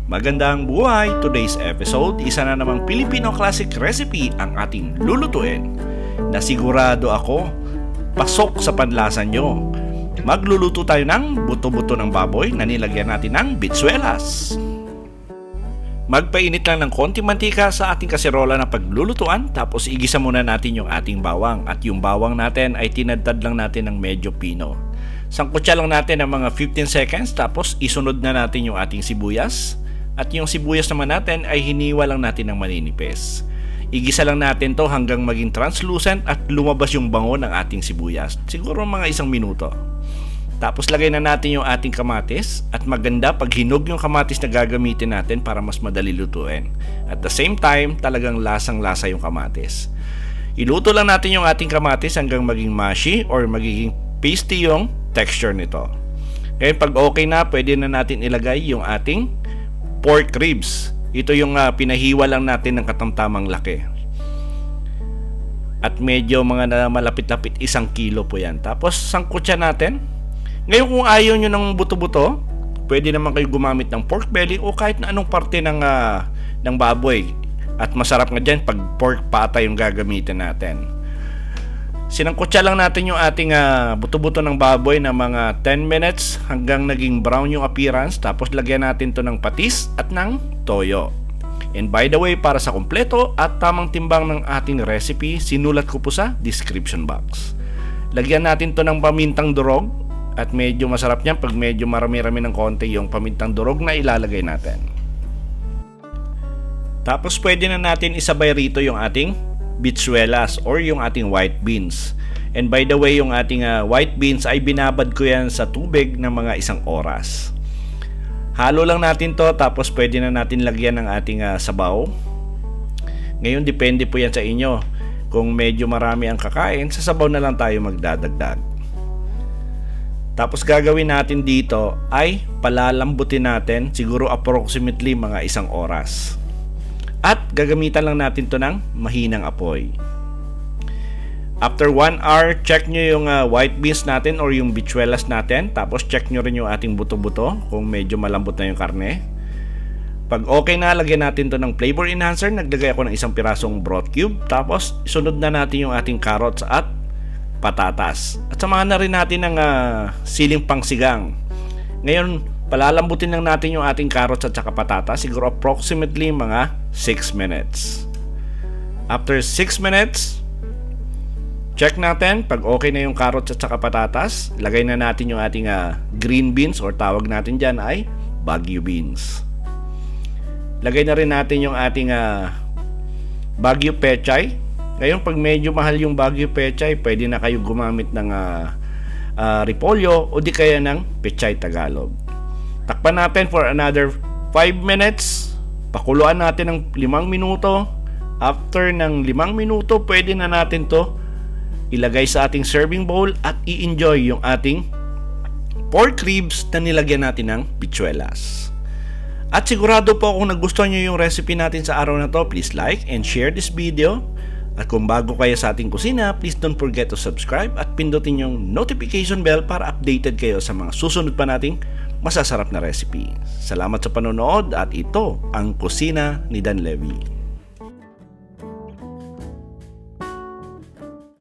Magandang buhay! Today's episode, isa na namang Filipino classic recipe ang ating lulutuin na sigurado ako, pasok sa panlasa nyo. Magluluto tayo ng buto-buto ng baboy na nilagyan natin ng bitsuelas. Magpainit lang ng konti mantika sa ating kaserola na paglulutuan, tapos igisa muna natin yung ating bawang. At yung bawang natin ay tinadtad lang natin ng medyo pino. Sangkutsa lang natin ng mga 15 seconds, tapos isunod na natin yung ating sibuyas. At yung sibuyas naman natin ay hiniwa lang natin ng maninipis. Igisa lang natin to hanggang maging translucent at lumabas yung bango ng ating sibuyas. Siguro mga 1 minuto. Tapos lagay na natin yung ating kamatis at maganda pag hinog yung kamatis na gagamitin natin para mas madali lutuin. At the same time, talagang lasang-lasa yung kamatis. Iluto lang natin yung ating kamatis hanggang maging mushy or magiging pasty yung texture nito. Ngayon pag okay na, pwede na natin ilagay yung ating pork ribs. Ito yung pinahiwa lang natin ng katamtamang laki. At medyo mga malapit-lapit 1 kilo po yan. Tapos sangkutsa natin. Ngayon kung ayaw nyo ng buto-buto, pwede naman kayo gumamit ng pork belly o kahit na anong parte ng baboy. At masarap nga dyan pag pork pata yung gagamitin natin. Sinangkutsa lang natin yung ating buto-buto ng baboy na mga 10 minutes hanggang naging brown yung appearance. Tapos lagyan natin to ng patis at ng toyo. And by the way, para sa kumpleto at tamang timbang ng ating recipe, sinulat ko po sa description box. Lagyan natin to ng pamintang durog. At medyo masarap niyan pag medyo marami-rami ng konti yung pamintang durog na ilalagay natin. Tapos pwede na natin isabay rito yung ating bitsuelas or yung ating white beans. And by the way, yung ating white beans ay binabad ko yan sa tubig ng mga 1 oras. Halo lang natin to, tapos pwede na natin lagyan ng ating sabaw. Ngayon depende po yan sa inyo. Kung medyo marami ang kakain, sa sabaw na lang tayo magdadagdag. Tapos gagawin natin dito ay palalambutin natin siguro approximately mga 1 oras. At gagamitan lang natin to ng mahinang apoy. After 1 hour, check nyo yung white beans natin or yung bitsuelas natin. Tapos check nyo rin yung ating buto-buto kung medyo malambot na yung karne. Pag okay na, lagyan natin to ng flavor enhancer. Naglagay ako ng 1 pirasong broth cube. Tapos isunod na natin yung ating carrots at patatas. At samahan na rin natin ng siling pangsigang. Ngayon, palalambutin lang natin yung ating carrots at saka patatas. Siguro approximately mga 6 minutes. After 6 minutes, check natin. Pag okay na yung carrots at saka patatas, lagay na natin yung ating green beans or tawag natin dyan ay Baguio beans. Lagay na rin natin yung ating Baguio pechay. Ngayon pag medyo mahal yung Baguio pechay, pwede na kayo gumamit ng repolyo o di kaya ng pechay Tagalog. Takpan natin for another 5 minutes. Pakuluan natin ng 5 minuto. After ng 5 minuto, pwede na natin to ilagay sa ating serving bowl at i-enjoy yung ating pork ribs na nilagyan natin ng bitsuelas. At sigurado po kung nagustuhan nyo yung recipe natin sa araw na to, please like and share this video. At kung bago kayo sa ating kusina, please don't forget to subscribe at pindutin yung notification bell para updated kayo sa mga susunod pa nating masasarap na recipe. Salamat sa panonood at ito ang Kusina ni Dan Levy.